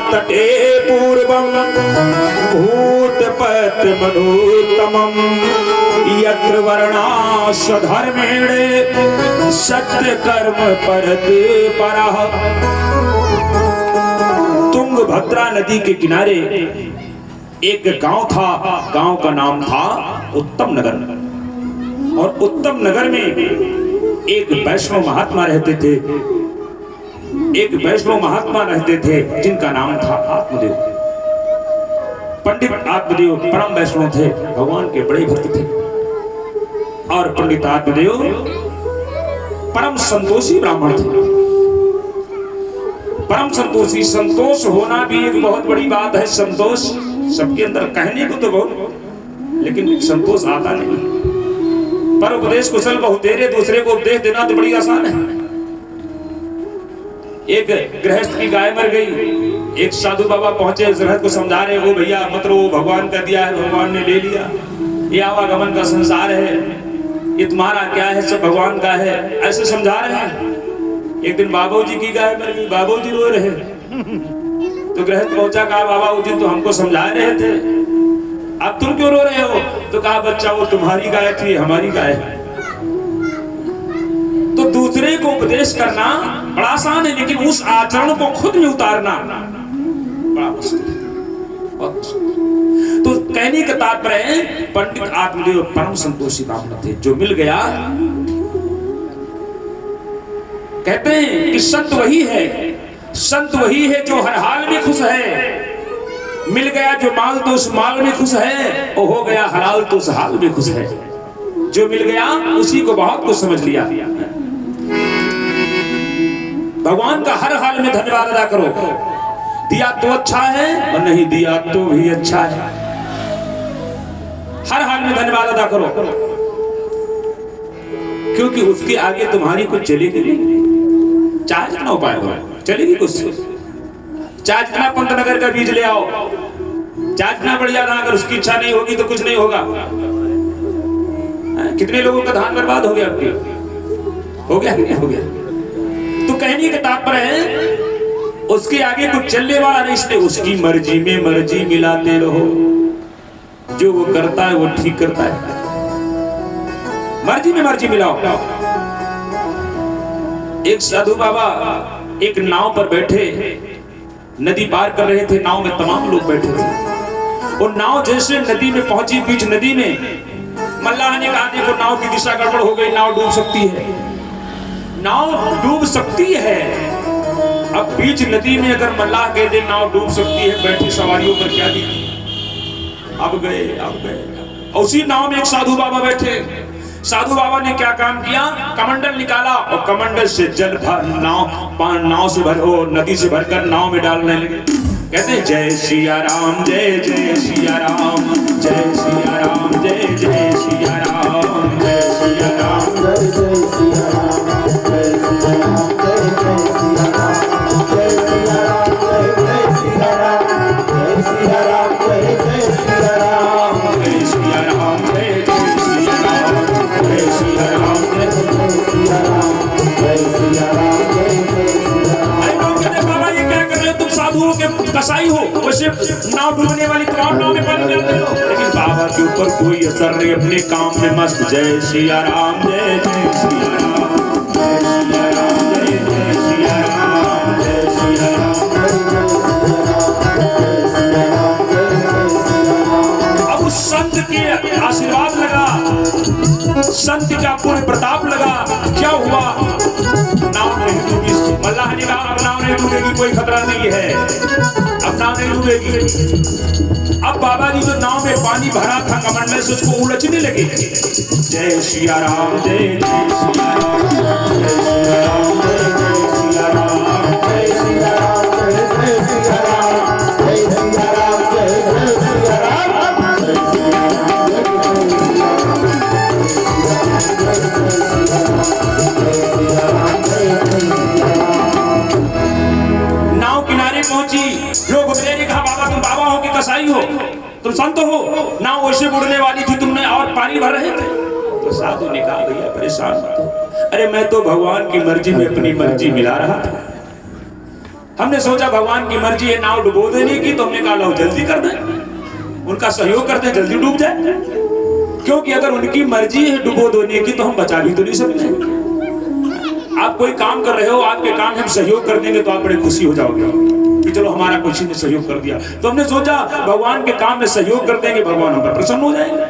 तटे पूर्वम भूतपत मनोत्तमम यत्र वर्णा स्वधर्मेणे सत्य कर्म परत परः। तुंगभद्रा नदी के किनारे एक गांव था, गांव का नाम था उत्तम नगर। और उत्तम नगर में एक वैष्णव महात्मा रहते थे, एक वैष्णव महात्मा रहते थे जिनका नाम था आत्मदेव। पंडित आत्मदेव परम वैष्णव थे, भगवान के बड़े भक्त थे। और पंडित आत्मदेव परम संतोषी ब्राह्मण थे, परम संतोषी। संतोष होना भी एक बहुत बड़ी बात है। संतोष सबके अंदर कहने को तो बहुत, लेकिन संतोष आता नहीं। पर उपदेश कुशल बहुतेरे, दूसरे को उपदेश देना तो बड़ी आसान है। एक गृहस्थ की गाय मर गई, एक साधु बाबा पहुंचे, गृहस्थ को समझा रहे, वो भैया मत रो, भगवान का दिया है, भगवान ने ले लिया, ये आवागमन का संसार है, ये तुम्हारा क्या है, सब भगवान का है, ऐसे समझा रहे हैं। एक दिन बाबूजी की गाय मर गई, बाबूजी रो रहे। तो गृहस्थ पहुंचा, कहा बाबा उस दिन तो हमको समझा रहे थे, अब तुम क्यों रो रहे हो? तो कहा बच्चा वो तुम्हारी गाय थी, हमारी गाय है। तो दूसरे को उपदेश करना बड़ा आसान है, लेकिन उस आचरण को खुद में उतारना बड़ा मुश्किल है। तो कहने का तात्पर्य है, पंडित आत्मदेव परम संतोषी ब्राह्मण थे। जो मिल गया, कहते हैं कि संत वही है, संत वही है जो हर हाल में खुश है। मिल गया जो माल तो उस माल में खुश है, और हो गया हलाल तो उस हाल में खुश है। जो मिल गया उसी को बहुत कुछ समझ लिया। भगवान का हर हाल में धन्यवाद अदा करो। दिया तो अच्छा है और नहीं दिया तो भी अच्छा है। हर हाल में धन्यवाद अदा करो, क्योंकि उसके आगे तुम्हारी कुछ चलेगी नहीं। चाहे जितना उपाय हो चलेगी कुछ, चाहे जितना पंतनगर का बीज ले आओ, चाहे जितना बढ़िया रहा, अगर उसकी इच्छा नहीं होगी तो कुछ नहीं होगा। कितने लोगों का धान बर्बाद हो गया, आपके हो गया नहीं हो गया? तो कहने का तात्पर्य है, उसके आगे कुछ चलने वाला नहीं, इसलिए उसकी मर्जी में मर्जी मिलाते रहो। जो वो करता है वो ठीक करता है, मर्जी में मर्जी मिलाओ। एक साधु बाबा एक नाव पर बैठे नदी पार कर रहे थे, नाव में तमाम लोग बैठे थे। और नाव जैसे नदी में पहुंची, बीच नदी में मल्लाह ने कहा देखो नाव की दिशा गड़बड़ हो गई, नाव डूब सकती है, नाव डूब सकती है। अब बीच नदी में अगर मल्लाह कह दे नाव डूब सकती है, बैठी सवारियों पर क्या दी? अब गए, अब गए। उसी नाव में एक साधु बाबा बैठे। साधु बाबा ने क्या काम किया? कमंडल निकाला और कमंडल से जल भर नाव से भर, नदी से भरकर नाव में डालने लगे। कहते हैं जय सिया राम, जय जय सिया राम, जय सिया राम, जय जय सिया राम, जय सिया राम, जय जय सिया राम, जय सिया राम, जय जय सिया राम, जय सिया राम, जय जय सिया राम, जय सिया राम, जय जय सिया राम, जय सिया राम, जय जय सिया राम, जय सिया राम, जय जय सिया राम, जय सिया राम, जय जय सिया राम। अरे लोग कहते बाबा ये क्या कर रहे हो तुम, साधुओं के कसाई हो, वैसे नाव डूबने वाली तमाम नाव में पानी डालते हो। लेकिन बाबा के ऊपर कोई असर नहीं, अपने काम में मस्त। जय सिया राम, जय जय सिया राम, जय सिया राम, जय जय सिया राम, जय सिया राम, जय जय सिया राम, जय जय सिया राम। अब उस संत के आशीर्वाद लगा, संत का पूर्ण प्रताप लगा। क्या हुआ? नाव नहीं डूबी। मल्लाह ने कहा अब नाव नहीं डूबेगी, कोई खतरा नहीं है, अब नाव नहीं डूबेगी। अब बाबा जी जो नाव में पानी भरा था कमंडल से, उसको उलझने लगे। जय सिया राम, जय जय सिया राम, जय सिया राम, जय जय सिया राम, जय सिया राम, जय जय सिया राम, जय सिया राम, जय जय सिया राम, जय सिया राम, जय जय सिया राम, जय जय सिया राम, जय सिया राम, जय जय सिया राम। नाव किनारे पहुंची, लोग उतरे, कहा बाबा तुम बाबा हो कि कसाई हो, तुम संत हो? नाव वैसे बुड़ने वाली थी, तुमने और पानी भर रहे थे। तो साधु ने कहा भैया परेशान मत हो, अरे मैं तो भगवान की मर्जी में अपनी मर्जी मिला रहा था। हमने सोचा भगवान की मर्जी है नाव डुबो देने की, तो हमने कहा लो जल्दी कर दें, उनका सहयोग करते जल्दी डूब जाए, क्योंकि अगर उनकी मर्जी है डुबो देने की तो हम बचा भी तो नहीं सकते। आप कोई काम कर रहे हो, आपके काम हम सहयोग कर देंगे तो आप बड़े खुशी हो जाओगे कि चलो हमारा किसी ने सहयोग कर दिया। तो हमने सोचा भगवान के काम में सहयोग कर देंगे, भगवान हम पर प्रसन्न हो जाएंगे।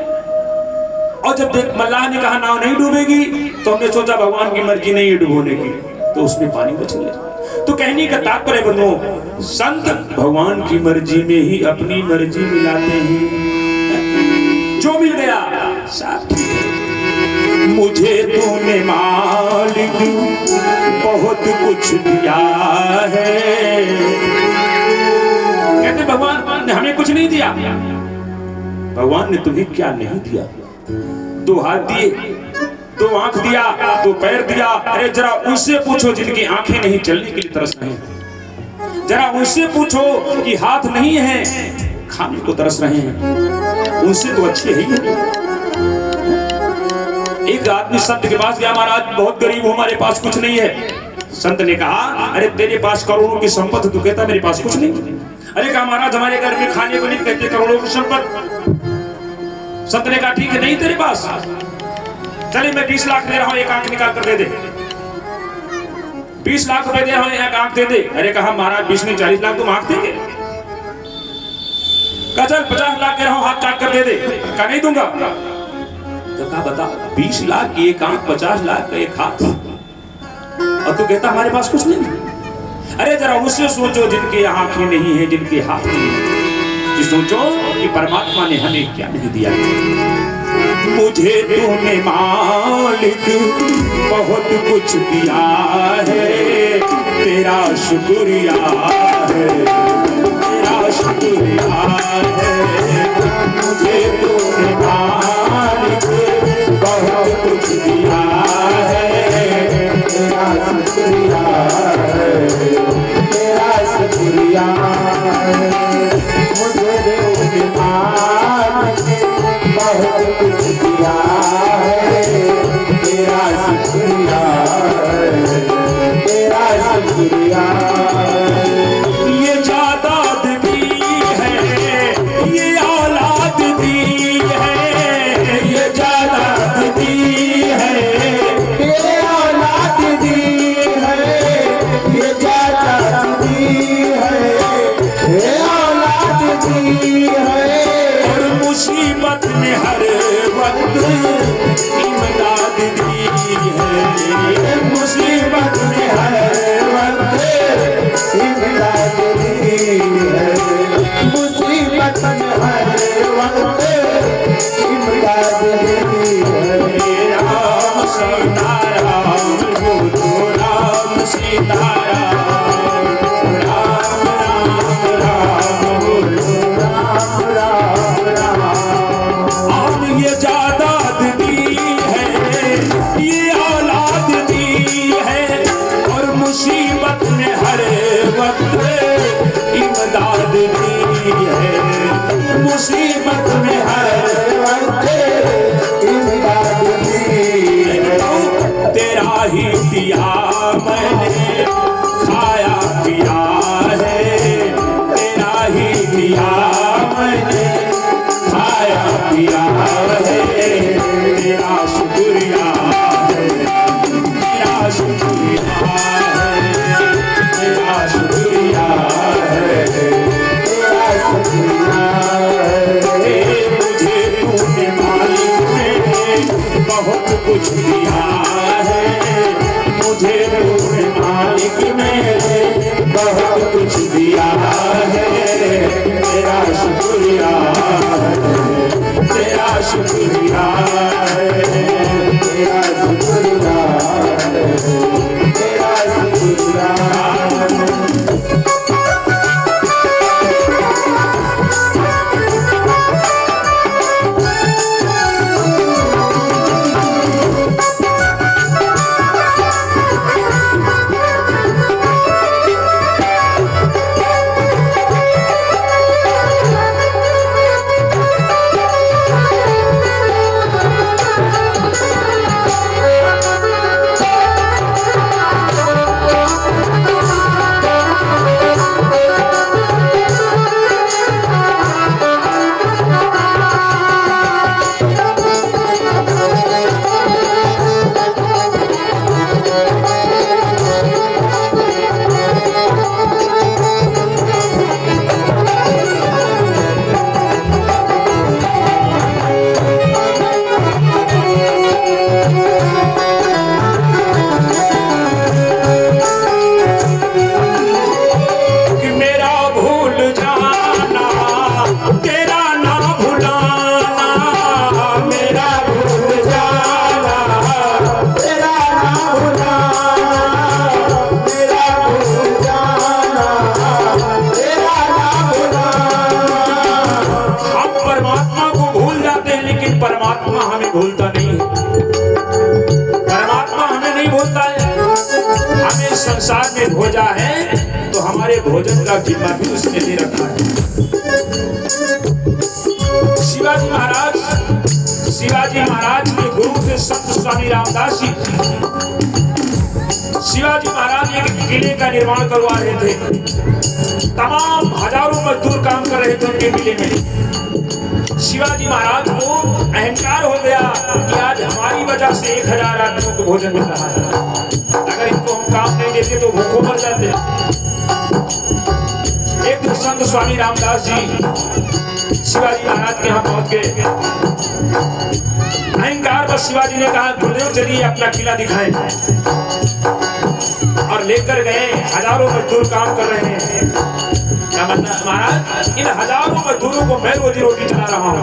और जब मल्लाह ने कहा नाव नहीं डूबेगी, तो हमने सोचा भगवान की मर्जी नहीं है डुबोने की, तो उसमें पानी बच गया। तो कहने का तात्पर्य बनो, संत भगवान की मर्जी में ही अपनी मर्जी मिलाते हैं, जो मिल गया साथ। मुझे तूने मालिक बहुत कुछ दिया है, कहते भगवान ने हमें कुछ नहीं दिया। भगवान ने तुम्हें क्या नहीं दिया? 2 हाथ दिए, 2 आंख दिया, 2 पैर दिया। अरे जरा उनसे पूछो जिनकी आंखें नहीं चलने के लिए तरस रहे हैं, जरा उनसे पूछो कि हाथ नहीं है खाने को तरस रहे हैं, उनसे तो अच्छे ही नहीं। एक आदमी संत के पास गया, महाराज बहुत गरीब हूं, हमारे पास कुछ नहीं है। संत ने कहा अरे तेरे पास करोड़ों की संपत्ति, तू कहता मेरे पास कुछ नहीं। अरे कहा महाराज हमारे घर में खाने को नहीं, कहते करोड़ों की संपत्ति। संत ने कहा ठीक है, नहीं तेरे पास, चलिए मैं 20 लाख दे रहा हूं, एक आंख निकाल कर दे दे। 20 लाख रुपए दे रहा हूं, एक आंख दे दे। अरे कहा महाराज 20 नहीं 40 लाख तुम आंख देंगे? कहा चल 50 लाख दे रहा हूं, हाथ काट कर दे दे। कहा नहीं दूंगा। तो कहा बता 20 लाख की एक आंख, 50 लाख का एक हाथ, और तू कहता हमारे पास कुछ नहीं। अरे जरा उससे सोचो जिनकी आंखें नहीं है, जिनके हाथ नहीं है, कि सोचो कि परमात्मा ने हमें क्या नहीं दिया। मुझे तूने मालिक बहुत कुछ दिया है, तेरा शुक्रिया है, तेरा शुक्रिया है। मुझे तूने मालिक बहुत कुछ दिया है, तेरा शुक्रिया है, तेरा शुक्रिया है। मुझे तूने मालिक बहुत कुछ दिया है, तेरा शुक्रिया है, तेरा शुक्रिया। ये जायदाद दी है, ये औलाद दी है, ये जायदाद दी है, ये औलाद दी है, ये जायदाद दी है, ये में भोजा है तो हमारे भोजन का जिम्मा भी उसने दे रखा है। शिवाजी महाराज के गुरु थे संत स्वामी रामदास जी। शिवाजी महाराज एक किले का निर्माण करवा रहे थे, तमाम हजारों मजदूर काम कर रहे थे उनके किले में। शिवाजी महाराज को अहंकार हो गया कि आज हमारी वजह से 1000 आदमियों को भोजन मिल रहा है, अगर इनको हम काम नहीं देते तो भूखों मर जाते। एक दिन संत स्वामी रामदास जी शिवाजी महाराज के यहाँ पहुंच गए। अहंकार पर शिवाजी ने कहा, गुरुदेव चलिए अपना किला दिखाएं, और लेकर गए। हजारों मजदूर काम कर रहे हैं। क्या मतलब महाराज, इन हजारों मजदूरों को मैं रोजी रोटी चला रहा हूं।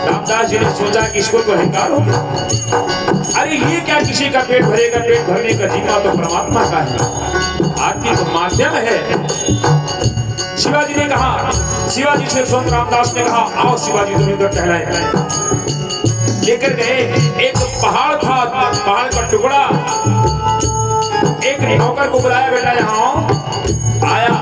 रामदास जी ने सोचा कि इसको तो अहंकार हो गया। अरे ये क्या किसी का पेट भरेगा, पेट भरने का जिम्मा तो परमात्मा का है, आदमी तो माध्यम है। शिवाजी ने कहा, शिवाजी से संत रामदास ने कहा, आओ शिवाजी तुम इधर टहलाएं। लेकर गए। एक पहाड़ था, पहाड़ का टुकड़ा। एक नौकर को बुलाया, बेटा यहाँ आया,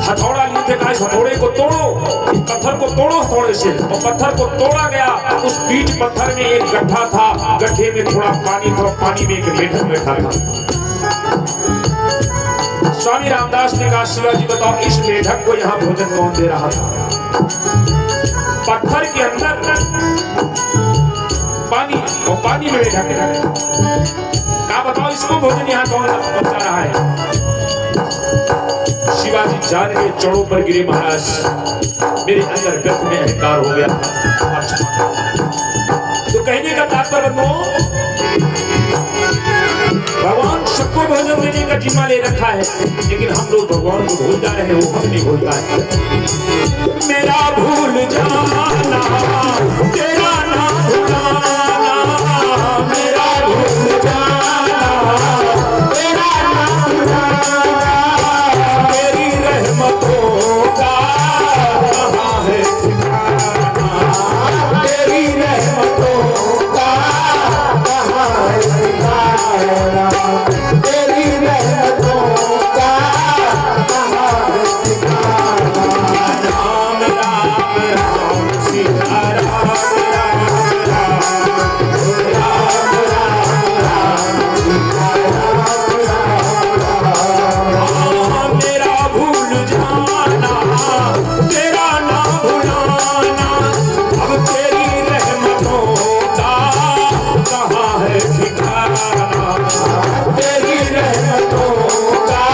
हथौड़ा लिए थे, कहा इस हथौड़े को तोड़ो, इस पत्थर को तोड़ो हथौड़े से। और पत्थर को तोड़ा गया। उस बीच पत्थर में एक गड्ढा था, गड्ढे में थोड़ा पानी था, पानी में एक मेढक बैठा था। स्वामी रामदास ने कहा, शिवाजी बताओ इस मेढक को यहाँ भोजन कौन दे रहा था? पत्थर के अंदर पानी, और पानी में मेढक है। कहा बताओ इसको भोजन यहाँ कौन पहुंचा रहा है? शिवाजी जान के चढ़ों पर गिरे, महाराज मेरे अंदर गर्भ में अहंकार हो गया। तो कहने का तात्पर्य भगवान सबको भोजन देने का जिम्मा ले रखा है, लेकिन हम लोग भगवान को भूल जा रहे हैं, वो हम नहीं भूलता है। मेरा भूल जाना तेरा ना भुलाना, मेरा भूल जाना तेरा ना भुलाना, तेरी रहमतों का कहाँ है ठिकाना, तेरी रहमतों का कहाँ है ठिकाना, तेरी रहमतों का कहाँ है ठिकाना। राम राम राम सीता राम राम राम, राम राम राम सीता राम राम राम। मेरा भूल जाना तेरा ना भुलाना, अब तेरी रहमतों का कहाँ है ठिकाना, तेरी रहमतों का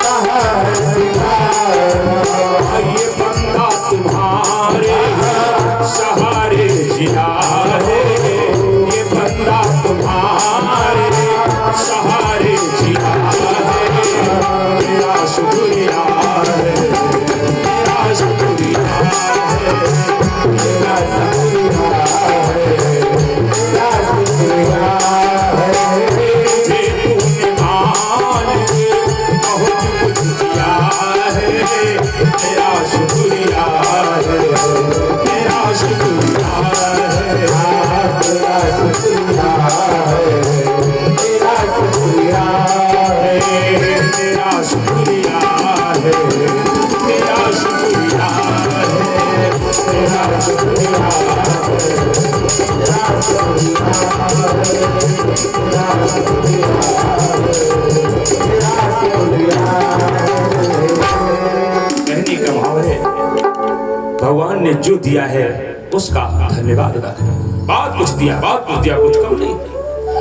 कहाँ है ठिकाना। ये बंदा तुम्हारे सहारे जिया है, ये बंदा तुम्हारे सहारे जिया है, तेरा शुक्रिया है, तेरा शुक्रिया है, तेरा शुक्रिया है, तेरा शुक्रिया है। मुझे तूने मान के बहुत कुछ दिया है, तेरा शुक्रिया है, तेरा शुक्रिया है, तेरा शुक्रिया है, तेरा शुक्रिया है, तेरा शुक्रिया है, तेरा शुक्रिया है, तेरा शुक्रिया है, तेरा शुक्रिया है, तेरा शुक्रिया है, तेरा शुक्रिया है। कहने का भाव है भगवान ने जो दिया है उसका धन्यवाद अदा करो। बहुत कुछ दिया, बहुत कुछ दिया, कुछ कम नहीं।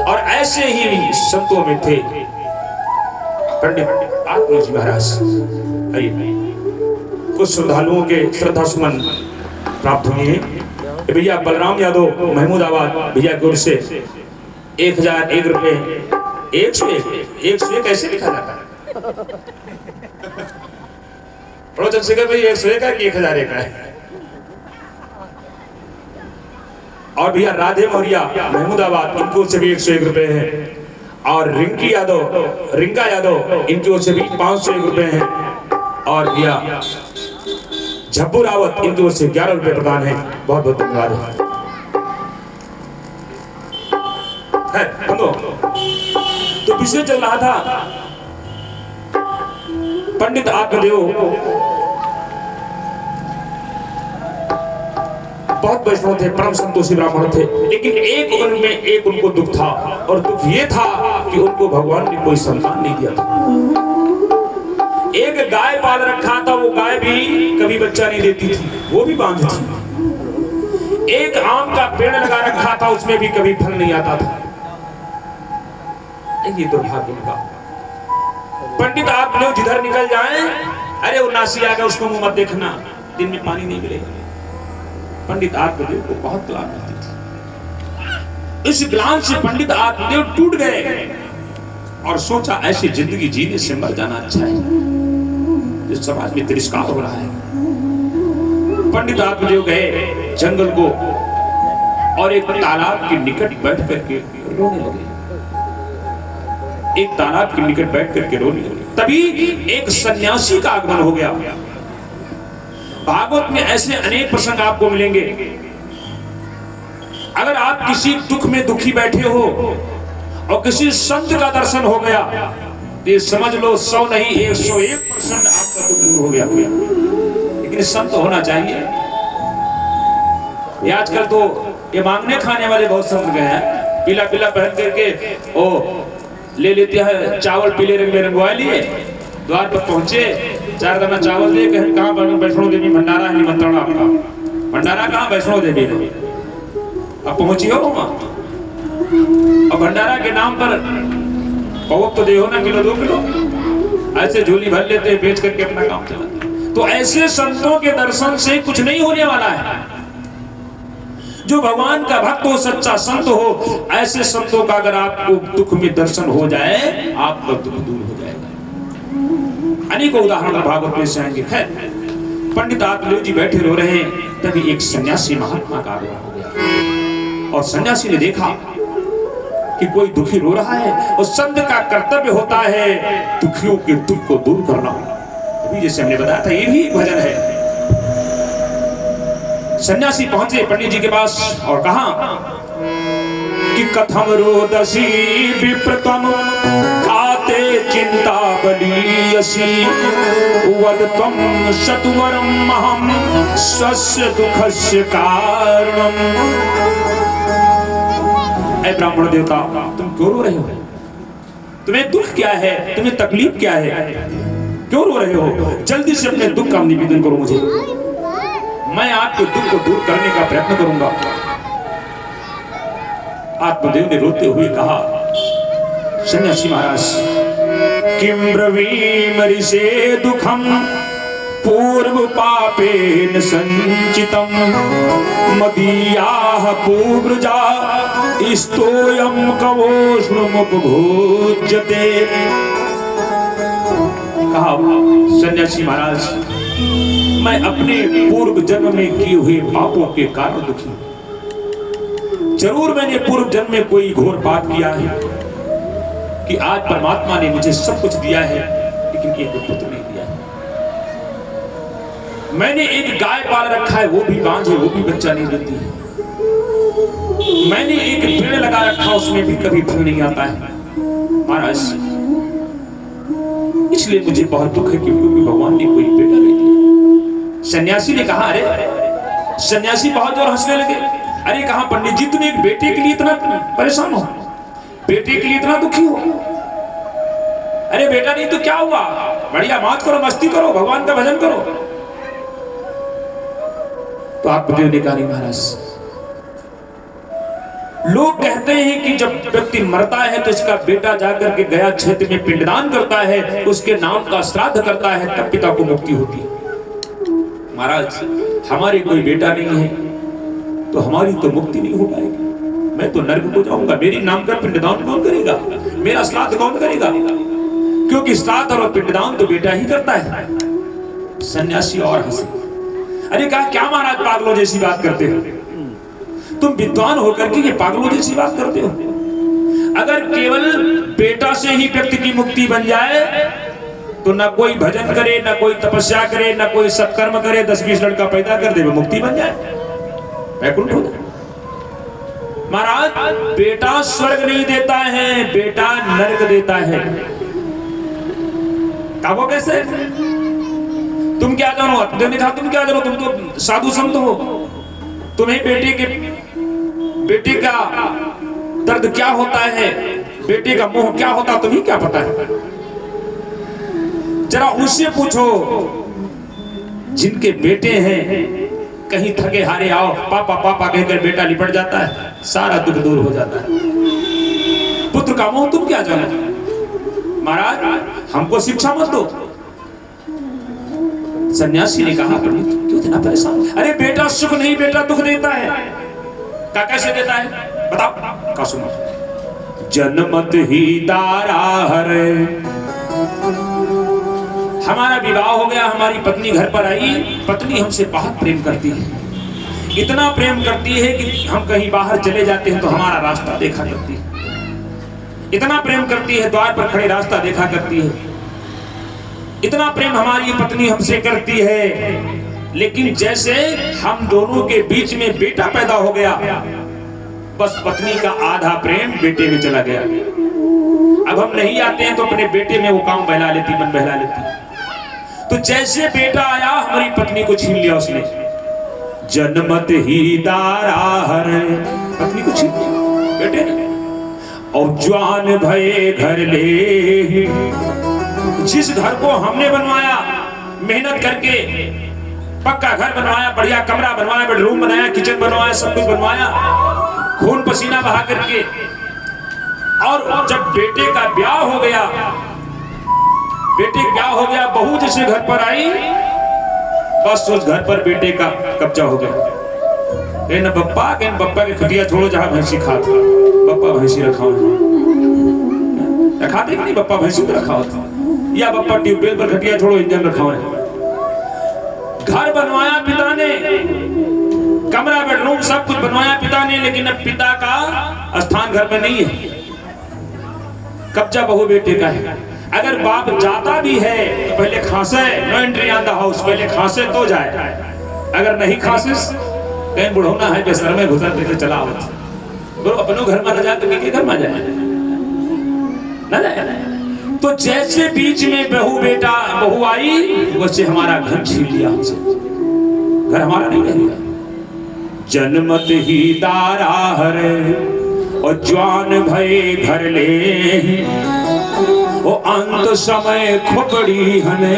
और ऐसे ही संतों में थे पंडित आत्मजी महाराज। कुछ श्रद्धालुओं के श्रद्धा सुमन प्राप्त हुए हैं। भैया बलराम यादव महमूदाबाद भैया की ओर से 1001 रुपए। 101 कैसे लिखा जाता है? पढ़ो चंद्रशेखर भाई, 101 का कि 1001 का है? और भैया राधे मौर्या महमूदाबाद, इनकी ओर से भी 101 रुपए हैं। और रिंकी यादव, रिंका यादव, इनकी ओर से भी 501 रुपए हैं। और भैया झब्बू रावत, इनकी ओर से 11 रुपए प्रदान है। बहुत बहुत धन्यवाद है। तो विषय चल रहा था। पंडित आत्मदेव बहुत वैष्णव थे, परम संतोषी ब्राह्मण थे, लेकिन एक उनको दुख था, और दुख ये था कि उनको भगवान ने कोई संतान नहीं दिया था। एक गाय पाल रखा था, वो गाय भी कभी बच्चा नहीं देती थी, वो भी बांझ थी। एक आम का पेड़ लगा रखा था, उसमें भी कभी फल नहीं आता था। ये दुर्भाग्य उनका। पंडित आत्मदेव जिधर निकल जाएं, अरे वो नासी आ गया, उसको मुंह मत देखना, दिन में पानी नहीं मिलेगा। पंडित आत्मदेव को बहुत ग्लानि होती थी। इस ग्लानि से पंडित आत्मदेव टूट गए और सोचा ऐसी जिंदगी जीने से मर जाना अच्छा है, जो समाज में तिरस्कार हो रहा है। पंडित आत्मदेव गए जंगल को और एक तालाब के निकट बैठ करके रोने लगे। एक तालाब के निकट बैठ करके रोने लगे। तभी एक सन्यासी का आगमन हो गया। भागवत में ऐसे अनेक प्रसंग आपको मिलेंगे। अगर आप किसी दुख में दुखी बैठे हो और किसी संत का दर्शन हो गया, तो ये समझ लो 100 नहीं 101% आपका दुख दूर हो गया। लेकिन संत होना चाहिए। ये आजकल तो ये मांगने खाने वाले बहुत संत गए हैं, पीला पीला पहन करके ओ ले लेते हैं, चावल पीले रंग में रंगवा लिए, द्वार पर पहुंचे, 4 दाना चावल दे, कहाँ वैष्णो देवी भंडारा है, निमंत्रण आपका। भंडारा कहाँ? वैष्णो देवी में। अब पहुंची हो वहां, और भंडारा के नाम पर पवक तो दे हो ना, किलो 2 किलो ऐसे झोली भर लेते, बेच करके अपना काम चलाते। तो ऐसे संतों के दर्शन से कुछ नहीं होने वाला है। जो भगवान का भक्त हो, सच्चा संत हो, ऐसे संतों का अगर आपको दुख में दर्शन हो जाए, आपका दुख दूर हो जाएगा। अनेकों उदाहरण भागवत में से आएंगे। खैर, पंडित आत्मदेव जी बैठे रो रहे हैं, तभी एक सन्यासी महात्मा का आगमन हो गया, और सन्यासी ने देखा कि कोई दुखी रो रहा है, और संत का कर्तव्य होता है दुखियों के दुख को दूर करना। अभी जैसे हमने बताया था, ये भी एक भजन है। सन्यासी पहुंचे पंडित जी के पास और कहा कि कथम रोदसी विप्रतम खाते चिंता बलीयसी वदतम शतवरम महम स्वस्य दुखस्य कारणम। ऐ ब्राह्मण देवता, तुम क्यों रो रहे हो? तुम्हें दुख क्या है? तुम्हें तकलीफ क्या है? क्यों रो रहे हो? जल्दी से अपने दुख का निवेदन करो मुझे, मैं आपके दुख को दूर करने का प्रयत्न करूंगा। आत्मदेव ने रोते हुए कहा, सन्यासी महाराज, किम ब्रवीम ऋषे दुखम पूर्व पापेन संचितम मदीयाः पूर्वजा स्तोयम कवोष्णमुपभोज्यते। कहा, सन्यासी महाराज, मैं अपने पूर्व जन्म में किए हुए पापों के कारण दुखी हूं। जरूर मैंने पूर्व जन्म में कोई घोर पाप किया है कि आज परमात्मा ने मुझे सब कुछ दिया है, लेकिन एक पुत्र नहीं दिया है। मैंने एक गाय पाल रखा है, वो भी बांझ है, वो भी बच्चा नहीं देती है। मैंने एक पेड़ लगा रखा, उसमें भी कभी फल नहीं आता है महाराज। इसलिए मुझे बहुत दुख है क्योंकि भगवान ने कोई बेटा नहीं दिया। सन्यासी ने कहा, अरे सन्यासी बहुत जोर हंसने लगे। अरे कहा, पंडित जी तुम एक बेटे के लिए इतना परेशान हो, बेटे के लिए इतना दुखी हो? अरे बेटा नहीं तो क्या हुआ, बढ़िया मौज करो, मस्ती करो, भगवान का भजन करो। तो आत्मदेव ने कहा, नहीं महाराज, लोग कहते हैं कि जब व्यक्ति मरता है तो इसका बेटा जाकर के गया क्षेत्र में पिंडदान करता है, उसके नाम का श्राद्ध करता है, तब पिता को मुक्ति होती है। महाराज, हमारे कोई बेटा नहीं है तो हमारी तो मुक्ति नहीं हो पाएगी। मैं तो नर्क को जाऊंगा, मेरी नाम का पिंडदान कौन करेगा, मेरा श्राद्ध कौन करेगा? क्योंकि श्राद्ध और पिंडदान तो बेटा ही करता है। सन्यासी और हंसे। अरे कहा, क्या महाराज पागलों जैसी बात करते हो? तुम विद्वान होकर के ये पागलों जैसी बात करते हो? अगर केवल बेटा से ही व्यक्ति की मुक्ति बन जाए तो ना कोई भजन करे, ना कोई तपस्या करे, ना कोई सत्कर्म करे, 10-20 लड़का पैदा कर दे, वो मुक्ति बन जाए, वैकुंठ हो जाए। महाराज बेटा स्वर्ग नहीं देता है, बेटा नरक देता है। का वो कैसे? तुम क्या जानो? तुमने कहा तुम क्या जानो, तुम तो साधु संत हो, तुम्हें बेटे का दर्द क्या होता है, बेटे का मोह क्या होता, तुम्हें क्या पता है? जरा उससे पूछो जिनके बेटे हैं, कहीं थके हारे आओ पापा पापा कहकर बेटा लिपट जाता है, सारा दुख दूर हो जाता है। पुत्र का मोह तुम क्या जानो? महाराज हमको शिक्षा मत दो। सन्यासी ने कहा पंडित क्यों इतना परेशान? अरे बेटा सुख नहीं, बेटा दुख देता है। का कैसे देता है बताओ? का सुनो, जन्मत ही दारा हरे। हमारा विवाह हो गया, हमारी पत्नी घर पर आई, पत्नी हमसे बहुत प्रेम करती है, इतना प्रेम करती है कि हम कहीं बाहर चले जाते हैं तो हमारा रास्ता देखा करती है, इतना प्रेम करती है द्वार पर खड़े रास्ता देखा करती है, इतना प्रेम हमारी पत्नी हमसे करती है। लेकिन जैसे हम दोनों के बीच में बेटा पैदा हो गया, बस पत्नी का आधा प्रेम बेटे में चला गया। अब हम नहीं आते हैं तो अपने बेटे में वो काम बहला लेती, मन बहला लेती। तो जैसे बेटा आया हमारी पत्नी को छीन लिया उसने। जन्मत ही दारा हर, पत्नी को छीन लिया बेटे ने। और जवान भये घर ले, जिस घर को हमने बनवाया मेहनत करके, पक्का घर बनवाया, बढ़िया कमरा बनवाया, बेडरूम बनाया, किचन बनवाया, सब कुछ बनवाया, खून पसीना बहा करके, और जब बेटे का ब्याह हो गया, बेटे ब्याह हो गया, बहू जैसे घर पर आई, बस उस घर पर बेटे का कब्जा हो गया। कहना बप्पा के खटिया छोड़ो जहां भैंसी खाता, बप्पा भैंसी रखा खाते नहीं, बप्पा भैंसी तो रखा होता, या बप्पा ट्यूबवेल पर खटिया छोड़ो इंजन रखा है। घर बनवाया पिता ने, कमरा बेडरूम सब कुछ बनवाया पिता ने, लेकिन अब पिता का स्थान घर में नहीं है, कब्जा बहू बेटे का है। अगर बाप जाता भी है तो पहले खांसे, no entry on the house, पहले खांसे तो जाए, अगर नहीं खांसे कहीं बुढ़ौना है बेसर में घुसर कैसे चला आवत, बोलो अपनों घर में न जाए तो किसी घर में जाए ना जाए। तो जैसे बीच में बहू आई, वैसे हमारा घर छीन लिया हमसे, घर हमारा नहीं रह गया। जन्मत ही दारा हरे और जवान भये घर ले, वो अंत समय खोपड़ी हने,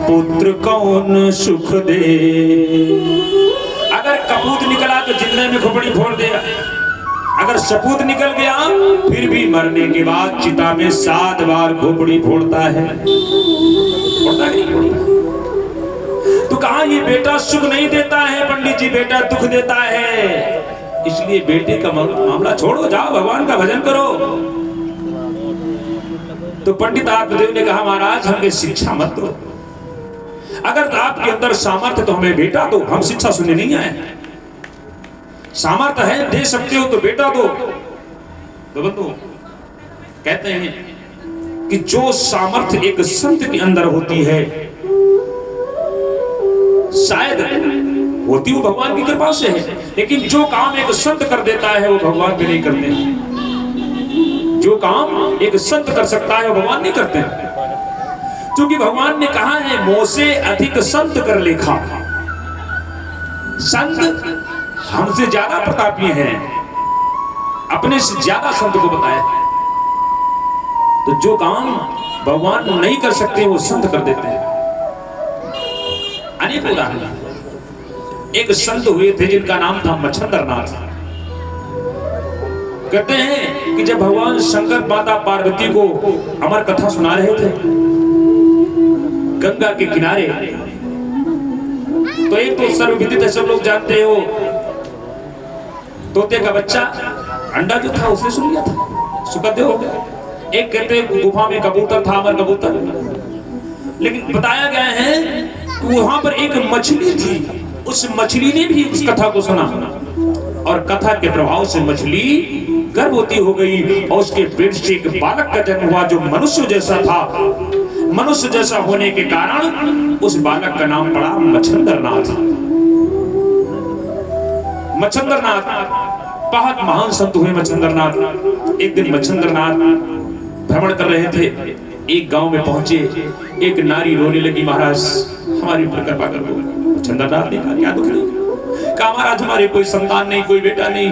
पुत्र कौन सुख दे। अगर कपूत निकला तो जिंदगी में खोपड़ी फोड़ देगा, अगर सपूत निकल गया फिर भी मरने के बाद चिता में 7 बार खोपड़ी फोड़ता है, फोड़ता नहीं फोड़ता। तो कहा ये बेटा सुख नहीं देता है पंडित जी, बेटा दुख देता है, इसलिए बेटे का मामला छोड़ो, जाओ भगवान का भजन करो। तो पंडित आत्मदेव ने कहा महाराज हमें शिक्षा मत दो, अगर आपके अंदर सामर्थ्य तो हमें बेटा दो, हम शिक्षा सुनने नहीं आए। सामर्थ्य है दे सकते हो तो बेटा दो। तो बंधु कहते हैं कि जो सामर्थ्य एक संत के अंदर होती है, शायद होती वो भगवान की कृपा से है, लेकिन जो काम एक संत कर देता है वो भगवान भी नहीं करते हैं। जो काम एक संत कर सकता है वो भगवान नहीं करते हैं, क्योंकि भगवान ने कहा है मोसे अधिक संत कर लेखा। संत हमसे ज्यादा प्रतापी हैं, अपने से ज्यादा संत को बताया। तो जो काम भगवान नहीं कर सकते वो संत कर देते हैं। अनेक उदाहरण। एक संत हुए थे जिनका नाम था मच्छंदरनाथ। कहते हैं कि जब भगवान शंकर माता पार्वती को अमर कथा सुना रहे थे गंगा के किनारे, तो एक तो सर्वविदित है, सब लोग जानते हो, तोते का बच्चा अंडा जो था उसने सुन लिया था, सुकते हो गया। एक कहते गुफा में कबूतर था, अमर कबूतर, लेकिन बताया गया है कि वहां पर एक मछली थी, उस मछली ने भी उस कथा को सुना और कथा के प्रभाव से मछली गर्भवती हो गई और उसके पेट से एक बालक का जन्म हुआ जो मनुष्य जैसा था। मनुष्य जैसा होने के कारण उस बालक का नाम पड़ा मच्छंदरनाथ। मच्छंदरनाथ बहुत महान संत हुए मच्छिंद्रनाथ। एक दिन मच्छिंद्रनाथ भ्रमण कर रहे थे, एक गांव में पहुंचे, एक नारी रोने लगी, महाराज हमारी ऊपर कृपा कर दो। मच्छिंद्रनाथ ने कहा क्या दुख है? कहा महाराज हमारे कोई संतान नहीं, कोई बेटा नहीं,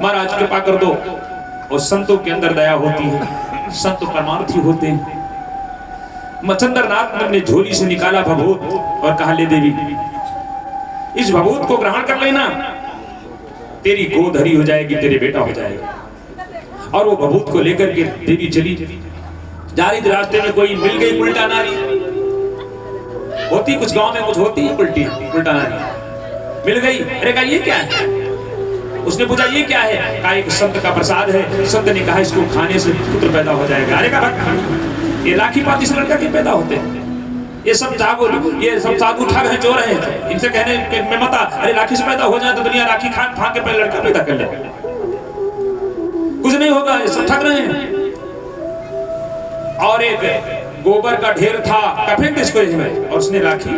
महाराज कृपा कर दो। और संतों के अंदर दया होती है, संत परमार्थी होते हैं। मच्छिंद्रनाथ ने झोली से निकाला भभूत और कहा ले देवी, इस भभूत को ग्रहण कर लेना, तेरी गोद हरी हो जाएगी, तेरे बेटा हो जाएगा। और वो भभूत को लेकर के देवी चली जा रही। रास्ते में कोई मिल गई उल्टा नारी, होती कुछ गांव में कुछ होती है उल्टी उल्टा नारी, मिल गई। अरे कहा ये क्या है? उसने पूछा ये क्या है? कहा एक संत का प्रसाद है, संत ने कहा इसको खाने से पुत्र पैदा हो जाएगा। अरे कहा ये राखी पाती से लड़का के पैदा होते हैं, ये सब साधु ठग हैं, चोर हैं, इनसे कहने में मत आ। अरे राखी से पैदा हो जाए तो दुनिया राखी खान फान के पहले लड़का पैदा कर ले, कुछ नहीं होगा, ये सब ठग रहे हैं। और एक गोबर का ढेर था, कफे किसको इसमें, और उसने राखी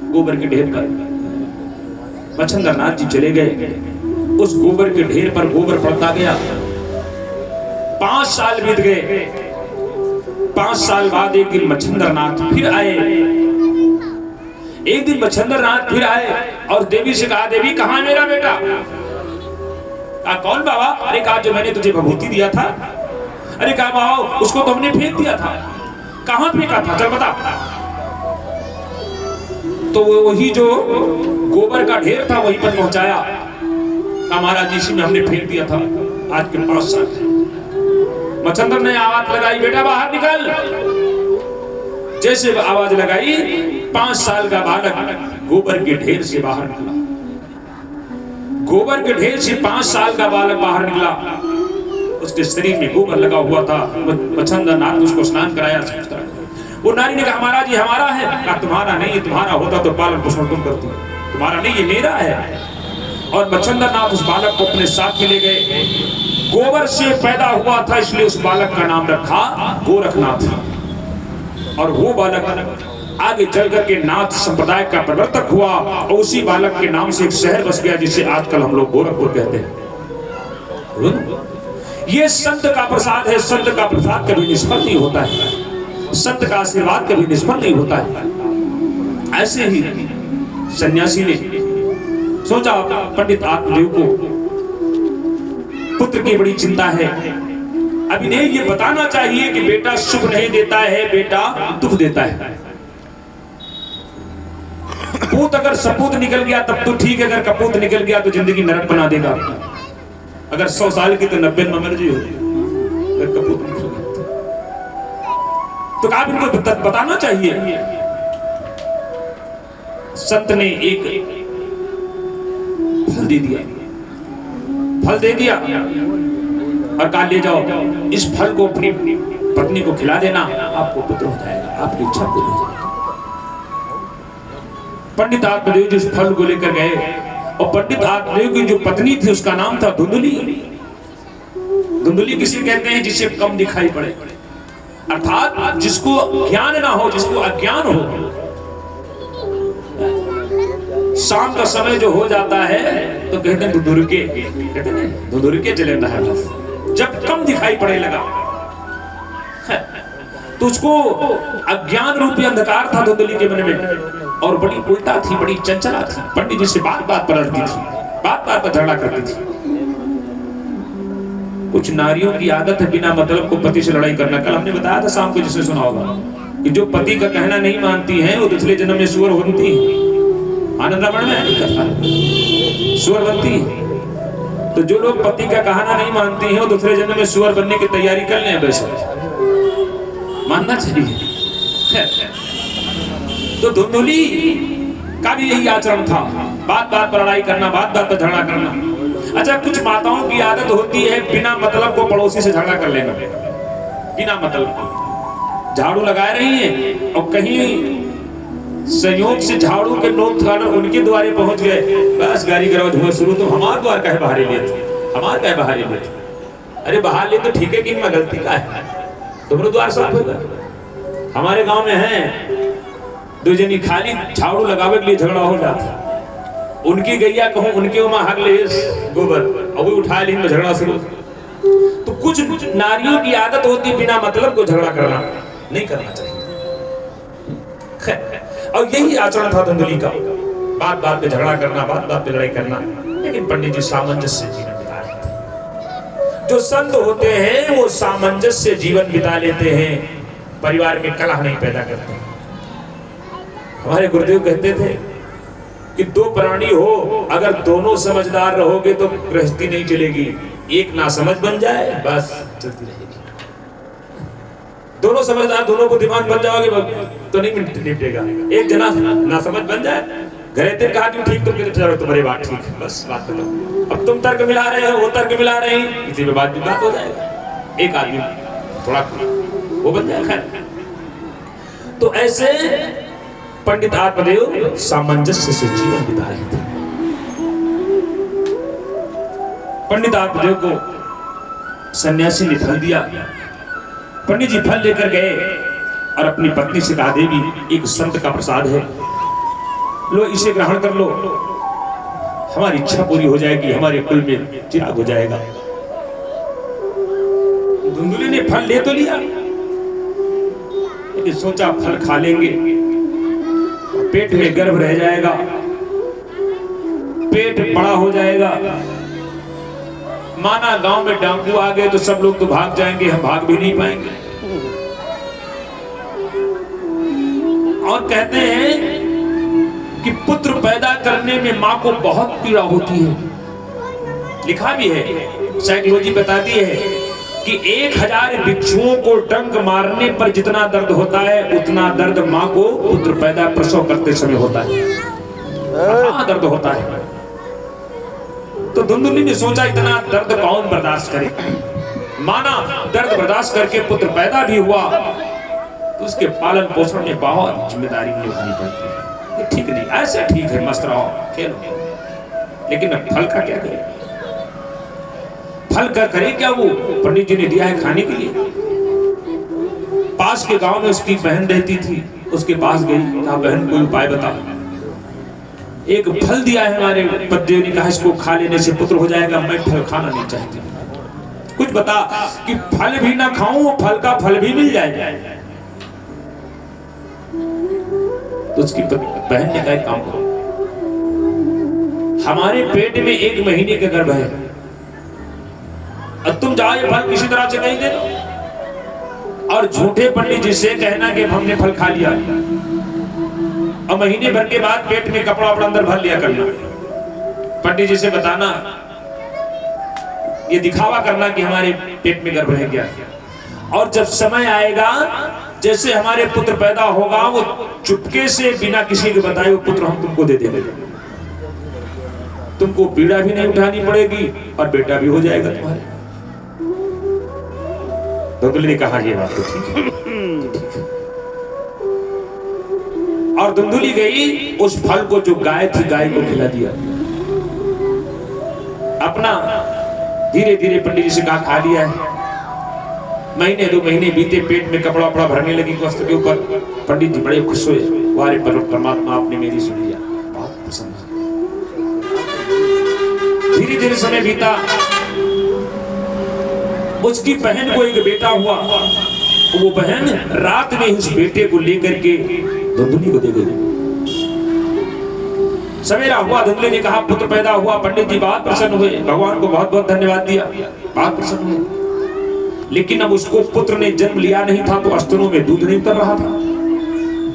गोबर के ढेर पर। मच्छिंद्रनाथ जी चले गए, उस गोबर के ढेर पर गोबर पड़ता गया। 5 साल बीत गए। 5 साल बाद एक दिन मच्छिंद्रनाथ फिर आए। एक दिन मच्छिंद्रनाथ फिर आए और देवी से कहा, देवी कहाँ है मेरा बेटा? कहा कौन बाबा? अरे कहा जो मैंने तुझे भभूति दिया था। अरे कहा बाबा उसको तो हमने फेंक दिया था। कहाँ फेंका था, चल बता। तो वही जो गोबर का ढेर था वहीं पर पहुंचाया। कहा महाराज इसी में हमने फेंक दिया था, आज के 5 साल। मच्छिंद्र ने आवाज लगाई, बेटा बाहर निकल। जैसे आवाज लगाई, 5 साल का बालक गोबर के ढेर से बाहर निकला। गोबर के ढेर से 5 साल का बालक बाहर निकला। उसके शरीर में गोबर लगा हुआ था। मच्छिंद्रनाथ उसको स्नान कराया। वो नारी ने कहा महाराज ये हमारा है। कहा तुम्हारा नहीं, ये तुम्हारा होता तो पालन पोषण तुम करती, तुम्हारा नहीं, ये मेरा है। और मच्छिंद्रनाथ उस बालक को अपने साथ ले गए। गोबर से पैदा हुआ था इसलिए उस बालक का नाम रखा गोरखनाथ। और वो बालक आगे चल करके नाथ संप्रदाय का प्रवर्तक हुआ और उसी बालक के नाम से एक शहर बस गया जिसे आजकल हम लोग गोरखपुर कहते हैं। ये संत का प्रसाद है। संत का प्रसाद कभी निष्फल नहीं होता है, संत का आशीर्वाद कभी निष्फल नहीं होता है। ऐसे ही सन्यासी ने सोचा पंडित आत्मदेव को पुत्र की बड़ी चिंता है, अब इन्हें ये बताना चाहिए कि बेटा सुख नहीं देता है, बेटा दुख देता है। पूत अगर सपूत निकल गया तब तो ठीक है, अगर कपूत निकल गया तो जिंदगी नरक बना देगा। अगर 100 साल की तो 90 में मर जी होगी, अगर कपूत निकल गया तो आप इनको बताना चाहिए। संत ने एक फल दे दिया, फल दे दिया और कहा ले जाओ, इस फल को अपनी पत्नी को खिला देना, आपको पुत्र हो जाएगा, आपकी इच्छा पूरी हो जाएगी। पंडित आत्मदेव जी उस फल को लेकर गए और पंडित आत्मदेव की जो पत्नी थी उसका नाम था धुंधली। धुंधली किसे कहते हैं? जिसे कम दिखाई पड़े, अर्थात जिसको ज्ञान ना हो, जिसको अज्ञान हो। शाम का समय जो हो जाता है तो कहते हैं धुंधुरके, कहते हैं धुंधुरके चले रहा है। जब कम दिखाई पड़े लगा तो उसको अज्ञान रूपी अंधकार था धुंधली के मन में और बड़ी उल्टा थी, बड़ी चंचला थी। पंडित जी से बात बात पर लड़ती थी, बात बात पर झगड़ा करती थी। कुछ नारियों की आदत है बिना मतलब को पति से लड़ाई करना। कल हमने बताया था शाम को, जिसने सुना होगा, कि जो पति का कहना नहीं मानती हैं वो दूसरे जन्म में सुअर बनती है। आनंद रामायण में नहीं करता, सुअर बनती है। तो जो लोग पति का कहना नहीं मानती हैं वो दूसरे जन्म में सुअर बनने की तैयारी कर लें, वैसे मानना चाहिए। तो धुंधली का भी यही आचरण था, बात बात पर लड़ाई करना, बात बात पर झगड़ा करना। अच्छा, कुछ माताओं की आदत होती है बिना मतलब को पड़ोसी से झगड़ा कर लेना, बिना मतलब। झाड़ू लगा रही है और कहीं संयोग से झाड़ू के नोक थाना उनके द्वारे पहुंच गए, बस गाड़ी गरौज हुआ शुरू। तो हमारे द्वार का है बाहरी ले, हमारे का है बाहरी ले। अरे बाहर ले तो ठीक है कि इनमें गलती का है, तुम्हारे द्वार साफ होगा। हमारे गांव में है दो जनी खाली झाड़ू लगावे के लिए झगड़ा हो जाता, उनकी गैया कहूं उनके वहां हक ले गोबर और वो उठा ली, झगड़ा शुरू। तो कुछ नारियों की आदत होती बिना मतलब को झगड़ा करना, नहीं करना चाहिए। और यही आचरण था धुंधली का, बात बात पे झगड़ा करना, बात बात पे लड़ाई करना। लेकिन पंडित जी सामंजस्य जीवन बिता रहे थे। जो संत होते हैं वो सामंजस्य जीवन बिता लेते हैं, परिवार में कलह नहीं पैदा करते। हमारे गुरुदेव कहते थे कि दो प्राणी हो, अगर दोनों समझदार रहोगे तो गृहस्थी नहीं चलेगी। एक नासमझ बन जाए बस चलती रहेगी। दोनों समझदार, दोनों बुद्धिमान बन जाओगे तो नहीं निपटेगा। एक जना नासमझ बन जाए, घरे कहा कि ठीक, तुम कहते तुम्हारी बात ठीक है, बस बात खत्म। अब तुम तर्क मिला रहे हो, वो तर्क मिला रहे हैं, इसी में बात विवाद हो जाएगा। एक आदमी थोड़ा वो बन जाए। खैर, तो ऐसे पंडित आत्मदेव सामंजस्य से जीवन बिता रहे थे। पंडित आत्मदेव को सन्यासी ने फल दिया। पंडित जी फल लेकर गए और अपनी पत्नी से कहा, देवी एक संत का प्रसाद है, लो इसे ग्रहण कर लो, हमारी इच्छा पूरी हो जाएगी, हमारे कुल में चिराग हो जाएगा। धुंधली ने फल ले तो लिया, लेकिन सोचा फल खा लेंगे पेट में गर्भ रह जाएगा, पेट बड़ा हो जाएगा। माना गांव में डाकू आ गए तो सब लोग तो भाग जाएंगे, हम भाग भी नहीं पाएंगे। और कहते हैं कि पुत्र पैदा करने में मां को बहुत पीड़ा होती है। लिखा भी है, साइकोलॉजी बताती है कि 1000 बिच्छुओं को डंक मारने पर जितना दर्द होता है उतना दर्द मां को पुत्र पैदा प्रसव करते समय होता है। दर्द होता है। तो धुंधली ने सोचा इतना दर्द कौन बर्दाश्त करे। माना दर्द बर्दाश्त करके पुत्र पैदा भी हुआ तो उसके पालन पोषण में बहुत जिम्मेदारी निभानी पड़ती है। ठीक नहीं, ऐसे ठीक है, मस्त रहो, खेलो, लेकिन अब फल का क्या करे? फल का करे क्या? वो पंडित जी ने दिया है खाने के लिए। पास के गांव में उसकी बहन रहती थी, उसके पास गई, कहा बहन कोई उपाय बताओ। एक फल दिया है हमारे पतिदेव ने, कहा इसको खा लेने से पुत्र हो जाएगा। मैं फल खाना नहीं चाहती, कुछ बता कि फल भी ना खाऊं, फल का फल भी मिल जाए। तो उसकी बहन ने कहा काम करो, हमारे पेट में 1 महीने का गर्भ है, अब तुम जाओ ये फल किसी तरह से कहीं दे दो और झूठे पंडित जी से कहना कि हमने फल खा लिया, और महीने भर के बाद पेट में कपड़ा वपड़ा अंदर भर लिया करना। पंडित जी से बताना, ये दिखावा करना कि हमारे पेट में गर्भ रह गया, और जब समय आएगा जैसे हमारे पुत्र पैदा होगा वो चुपके से बिना किसी के बताए वो पुत्र हम तुमको दे देंगे, तुमको पीड़ा भी नहीं उठानी पड़ेगी और बेटा भी हो जाएगा तुम्हारे। धुंधली ने कहा ये बात तो ठीक है, ठीक है। और धुंधली गई, उस फल को जो गाय थी गाय को खिला दिया। अपना धीरे धीरे पंडित जी से कहा खा लिया है। महीने 2 महीने बीते, पेट में कपड़ा वपड़ा भरने लगी वस्त्र के ऊपर। पंडित जी बड़े खुश हुए, वारे परमात्मा आपने मेरी सुन लिया, बहुत पसंद। धीरे धीरे समय बीता, उसकी बहन को एक बेटा हुआ। वो बहन रात में उस बेटे को लेकर के धुंधली को दे गई। सवेरा हुआ, धुंधली ने कहा पुत्र पैदा हुआ। पंडित जी बहुत प्रसन्न हुए, भगवान को बहुत बहुत धन्यवाद दिया, बहुत प्रसन्न हुए। लेकिन अब उसको पुत्र ने जन्म लिया नहीं था तो स्तनों में दूध नहीं उतर रहा था।